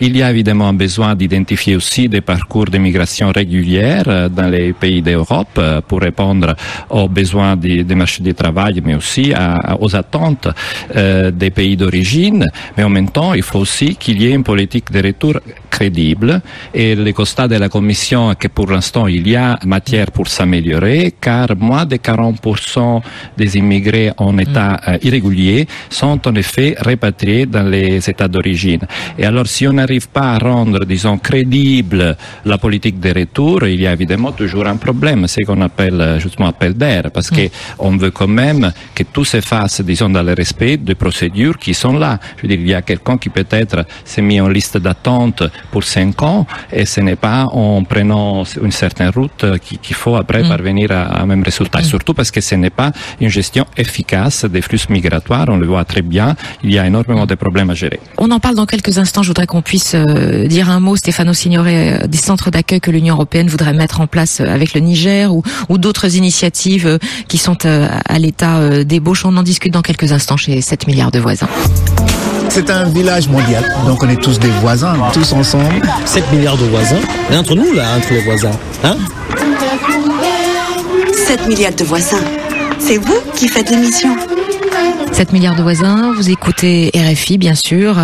Il y a évidemment un besoin d'identifier aussi des parcours de migration régulière dans les pays d'Europe pour répondre aux besoins des marchés du travail, mais aussi aux attentes des pays d'origine. Mais en même temps, il faut aussi qu'il y ait une politique de retour crédible. Et le constat de la Commission est que pour l'instant, il y a matière pour s'améliorer, car moins de 40% des immigrés en état irrégulier sont en effet répatriés dans les États d'origine. Et alors, si on n'arrive pas à rendre, disons, crédible la politique de retour, il y a évidemment toujours un problème, c'est ce qu'on appelle justement appel d'air, parce que on veut quand même que tout se fasse, disons, dans le respect des procédures qui sont là. Je veux dire, il y a quelqu'un qui peut-être s'est mis en liste d'attente pour 5 ans, et ce n'est pas en prenant une certaine route qu'il faut après parvenir à un même résultat. Et surtout parce que ce n'est pas une gestion efficace des flux migratoires, on le voit très bien, il y a énormément de problèmes à gérer. On en parle dans quelques instants, je voudrais qu'on puisse dire un mot, Stefano Signore, des centres d'accueil que l'Union européenne voudrait mettre en place avec le Niger ou d'autres initiatives qui sont à l'état d'ébauche. On en discute dans quelques instants chez 7 milliards de voisins. C'est un village mondial, donc on est tous des voisins, tous ensemble. 7 milliards de voisins, et entre nous là, entre les voisins, hein? 7 milliards de voisins, c'est vous qui faites l'émission. 7 milliards de voisins, vous écoutez RFI bien sûr,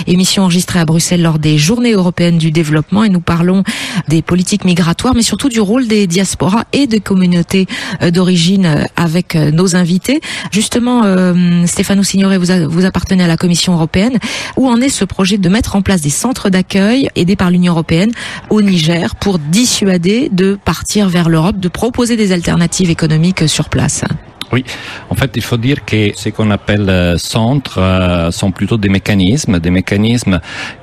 émission enregistrée à Bruxelles lors des Journées européennes du développement et nous parlons des politiques migratoires mais surtout du rôle des diasporas et des communautés d'origine avec nos invités. Justement, Stefano Signore, vous appartenez à la Commission européenne. Où en est ce projet de mettre en place des centres d'accueil aidés par l'Union européenne au Niger pour dissuader de partir vers l'Europe, de proposer des alternatives économiques sur place? Oui, en fait, il faut dire que ce qu'on appelle centres sont plutôt des mécanismes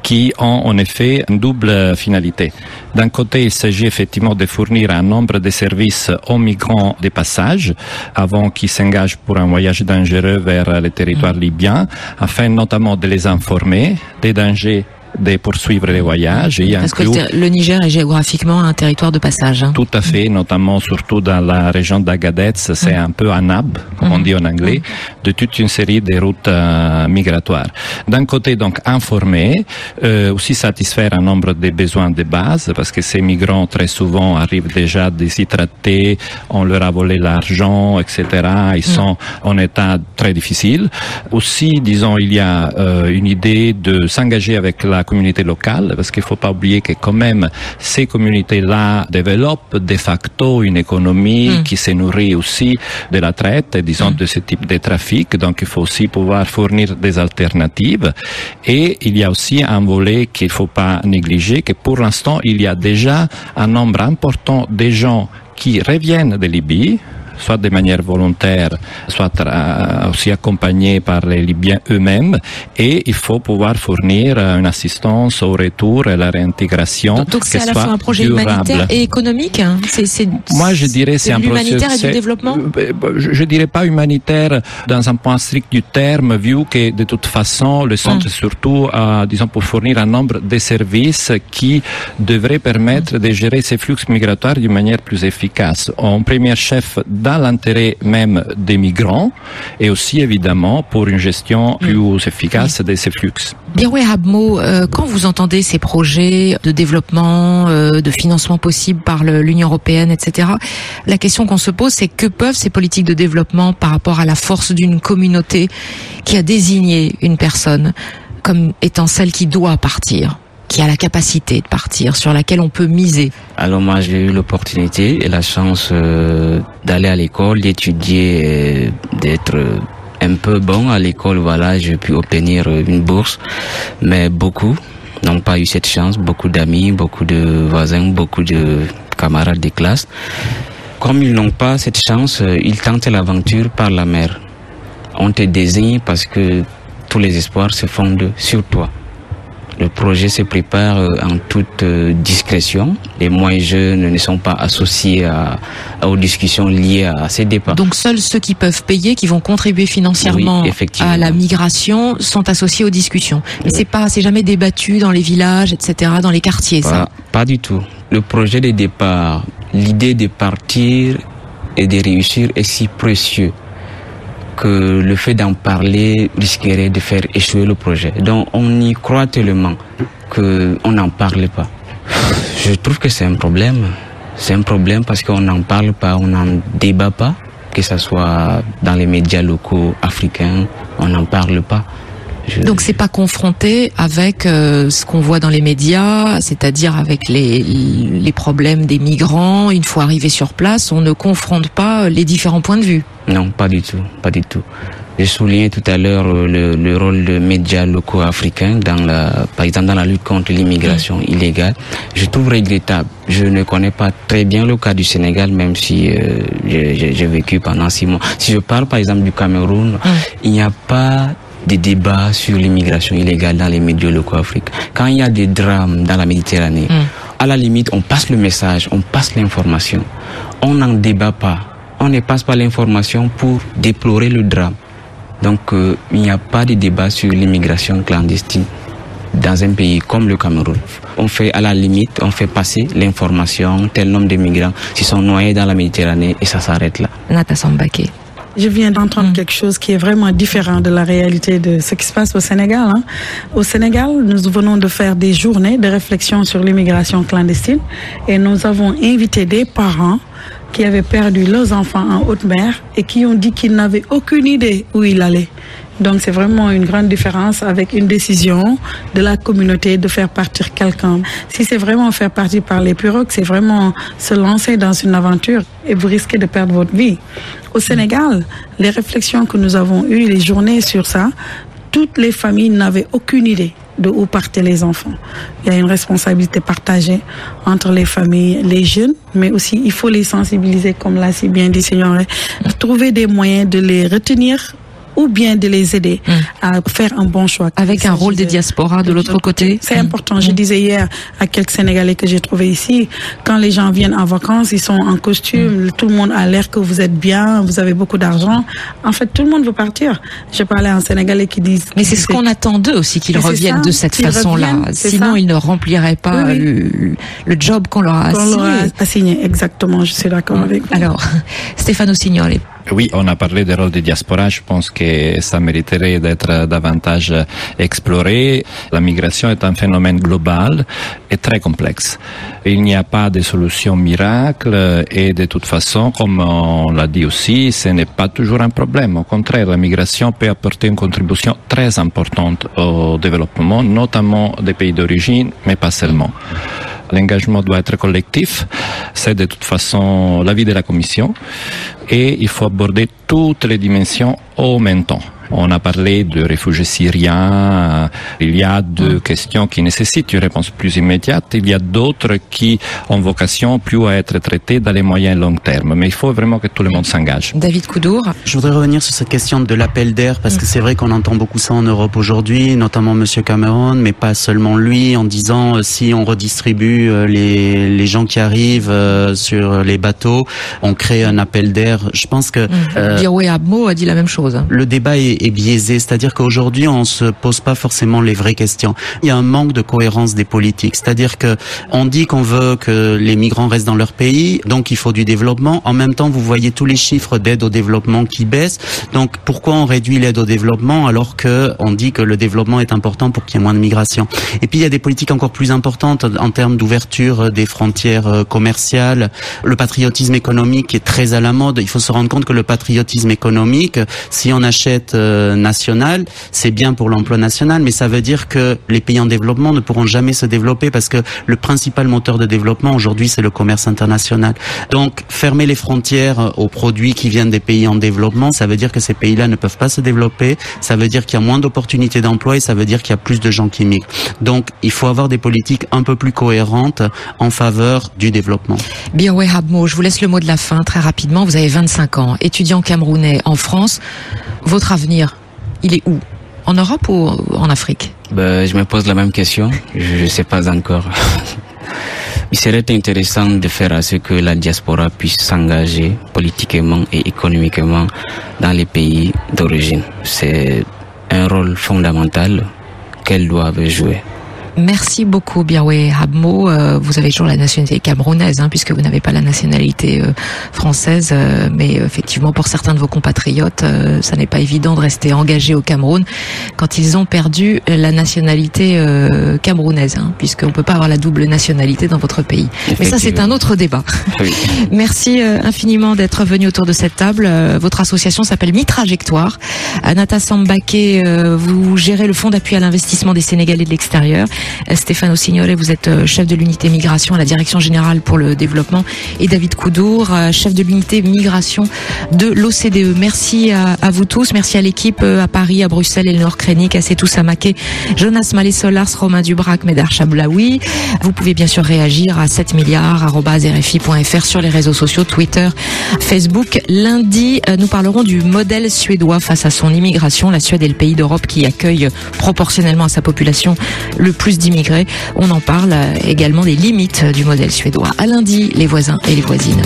qui ont en effet une double finalité. D'un côté, il s'agit effectivement de fournir un nombre de services aux migrants de passage avant qu'ils s'engagent pour un voyage dangereux vers les territoires libyens, afin notamment de les informer des dangers de poursuivre les voyages. Parce que le Niger est géographiquement un territoire de passage. Hein. Tout à fait, notamment surtout dans la région d'Agadez, c'est un peu un hub, comme on dit en anglais, de toute une série de routes migratoires. D'un côté, donc, informer, aussi satisfaire un nombre de besoins de base, parce que ces migrants, très souvent, arrivent déjà déshydratés, on leur a volé l'argent, etc. Ils sont en état très difficile. Aussi, disons, il y a une idée de s'engager avec la communauté locale, parce qu'il ne faut pas oublier que quand même ces communautés-là développent de facto une économie qui se nourrit aussi de la traite, disons, de ce type de trafic. Donc il faut aussi pouvoir fournir des alternatives. Et il y a aussi un volet qu'il ne faut pas négliger, que pour l'instant il y a déjà un nombre important de gens qui reviennent de Libye, soit de manière volontaire, soit aussi accompagnés par les Libyens eux-mêmes, et il faut pouvoir fournir une assistance au retour et à la réintégration. Donc c'est à la fois un projet humanitaire et économique. Hein. Moi, je dirais c'est un projet humanitaire et du développement. Je dirais pas humanitaire dans un point strict du terme, vu que de toute façon le centre est surtout, disons, pour fournir un nombre de services qui devraient permettre de gérer ces flux migratoires d'une manière plus efficace. En premier chef, dans l'intérêt même des migrants et aussi évidemment pour une gestion plus efficace de ces flux. Birwe Habmo, quand vous entendez ces projets de développement, de financement possible par l'Union européenne, etc., la question qu'on se pose, c'est que peuvent ces politiques de développement par rapport à la force d'une communauté qui a désigné une personne comme étant celle qui doit partir, qui a la capacité de partir, sur laquelle on peut miser? Alors moi, j'ai eu l'opportunité et la chance d'aller à l'école, d'étudier, d'être un peu bon à l'école. Voilà, j'ai pu obtenir une bourse, mais beaucoup n'ont pas eu cette chance. Beaucoup d'amis, beaucoup de voisins, beaucoup de camarades de classe. Comme ils n'ont pas cette chance, ils tentent l'aventure par la mer. On te désigne parce que tous les espoirs se fondent sur toi. Le projet se prépare en toute discrétion. Les moins jeunes ne sont pas associés aux discussions liées à ces départs. Donc seuls ceux qui peuvent payer, qui vont contribuer financièrement à la migration, sont associés aux discussions. Mais c'est jamais débattu dans les villages, etc., dans les quartiers, ça? Pas du tout. Le projet de départ, l'idée de partir et de réussir est si précieux que le fait d'en parler risquerait de faire échouer le projet. Donc on y croit tellement qu'on n'en parle pas. Je trouve que c'est un problème. C'est un problème parce qu'on n'en parle pas, on n'en débat pas, que ce soit dans les médias locaux africains, on n'en parle pas. Donc c'est pas confronté avec ce qu'on voit dans les médias, c'est-à-dire avec les problèmes des migrants. Une fois arrivés sur place, on ne confronte pas les différents points de vue. Non, pas du tout, pas du tout. J'ai souligné tout à l'heure le rôle de médias locaux africains par exemple dans la lutte contre l'immigration illégale. Je trouve regrettable. Je ne connais pas très bien le cas du Sénégal, même si j'ai vécu pendant 6 mois. Si je parle par exemple du Cameroun, il n'y a pas des débats sur l'immigration illégale dans les médias locaux africains. Quand il y a des drames dans la Méditerranée, à la limite, on passe le message, on passe l'information. On n'en débat pas. On ne passe pas l'information pour déplorer le drame. Donc, il n'y a pas de débat sur l'immigration clandestine dans un pays comme le Cameroun. On fait, à la limite, on fait passer l'information, tel nombre de migrants qui sont noyés dans la Méditerranée et ça s'arrête là. Nata Sambake. Je viens d'entendre quelque chose qui est vraiment différent de la réalité de ce qui se passe au Sénégal. Au Sénégal, nous venons de faire des journées de réflexion sur l'immigration clandestine et nous avons invité des parents qui avaient perdu leurs enfants en haute mer et qui ont dit qu'ils n'avaient aucune idée où ils allaient. Donc c'est vraiment une grande différence avec une décision de la communauté de faire partir quelqu'un. Si c'est vraiment faire partir par les pirogues, c'est vraiment se lancer dans une aventure et vous risquez de perdre votre vie. Au Sénégal, les réflexions que nous avons eues, les journées sur ça, toutes les familles n'avaient aucune idée de où partaient les enfants. Il y a une responsabilité partagée entre les familles, les jeunes, mais aussi il faut les sensibiliser, comme l'a si bien dit Seigneur, trouver des moyens de les retenir ou bien de les aider à faire un bon choix. Avec un rôle des diasporas de l'autre côté. C'est important. Je disais hier à quelques Sénégalais que j'ai trouvés ici, quand les gens viennent en vacances, ils sont en costume, tout le monde a l'air que vous êtes bien, vous avez beaucoup d'argent. En fait, tout le monde veut partir. J'ai parlé à un Sénégalais qui dit... Mais c'est ce qu'on attend d'eux aussi, qu'ils reviennent de cette façon-là. Sinon, ils ne rempliraient pas le job qu'on leur a assigné. Qu'on leur a assigné, exactement. Je suis d'accord avec vous. Alors, Stefano Signori. Oui, on a parlé des rôles des diasporas. Je pense que ça mériterait d'être davantage exploré. La migration est un phénomène global et très complexe. Il n'y a pas de solution miracle et de toute façon, comme on l'a dit aussi, ce n'est pas toujours un problème. Au contraire, la migration peut apporter une contribution très importante au développement, notamment des pays d'origine, mais pas seulement. L'engagement doit être collectif, c'est de toute façon l'avis de la Commission et il faut aborder toutes les dimensions en même temps. On a parlé de réfugiés syriens, il y a deux questions qui nécessitent une réponse plus immédiate, il y a d'autres qui ont vocation plus à être traitées dans les moyens et long terme, mais il faut vraiment que tout le monde s'engage. David Koudour. Je voudrais revenir sur cette question de l'appel d'air, parce que c'est vrai qu'on entend beaucoup ça en Europe aujourd'hui, notamment Monsieur Cameron, mais pas seulement lui, en disant si on redistribue les gens qui arrivent sur les bateaux, on crée un appel d'air. Je pense que... Birwe Habmo a dit la même chose. Le débat est est biaisée. C'est-à-dire qu'aujourd'hui, on se pose pas forcément les vraies questions. Il y a un manque de cohérence des politiques. C'est-à-dire que on dit qu'on veut que les migrants restent dans leur pays, donc il faut du développement. En même temps, vous voyez tous les chiffres d'aide au développement qui baissent. Donc pourquoi on réduit l'aide au développement alors que on dit que le développement est important pour qu'il y ait moins de migration? Et puis il y a des politiques encore plus importantes en termes d'ouverture des frontières commerciales. Le patriotisme économique est très à la mode. Il faut se rendre compte que le patriotisme économique, si on achète national, c'est bien pour l'emploi national, mais ça veut dire que les pays en développement ne pourront jamais se développer parce que le principal moteur de développement aujourd'hui, c'est le commerce international. Donc fermer les frontières aux produits qui viennent des pays en développement, ça veut dire que ces pays-là ne peuvent pas se développer, ça veut dire qu'il y a moins d'opportunités d'emploi et ça veut dire qu'il y a plus de gens qui migrent. Donc il faut avoir des politiques un peu plus cohérentes en faveur du développement. Biawe Habmo, je vous laisse le mot de la fin très rapidement. Vous avez 25 ans, étudiant camerounais en France. Votre avenir, il est où? En Europe ou en Afrique? Je me pose la même question. Je ne sais pas encore. Il serait intéressant de faire à ce que la diaspora puisse s'engager politiquement et économiquement dans les pays d'origine. C'est un rôle fondamental qu'elles doivent jouer. Merci beaucoup, Biawe Habmo. Vous avez toujours la nationalité camerounaise, puisque vous n'avez pas la nationalité française. Mais effectivement, pour certains de vos compatriotes, ça n'est pas évident de rester engagé au Cameroun quand ils ont perdu la nationalité camerounaise, puisqu'on peut pas avoir la double nationalité dans votre pays. Mais ça, c'est un autre débat. Oui. Merci infiniment d'être venu autour de cette table. Votre association s'appelle Mi-Trajectoire. Anata Sambake, vous gérez le fonds d'appui à l'investissement des Sénégalais de l'extérieur. Stéphane Ossignol, vous êtes chef de l'unité migration à la Direction générale pour le développement, et David Koudour, chef de l'unité migration de l'OCDE. Merci à vous tous, merci à l'équipe à Paris, à Bruxelles, Eleanor Krenik, à Setou Samaké, Jonas Malé-Solars, Romain Dubrac, Médard Chablaoui. Vous pouvez bien sûr réagir à 7milliards@rfi.fr sur les réseaux sociaux, Twitter, Facebook. Lundi, nous parlerons du modèle suédois face à son immigration. La Suède est le pays d'Europe qui accueille proportionnellement à sa population le plus d'immigrés. On en parle également des limites du modèle suédois. À lundi, les voisins et les voisines.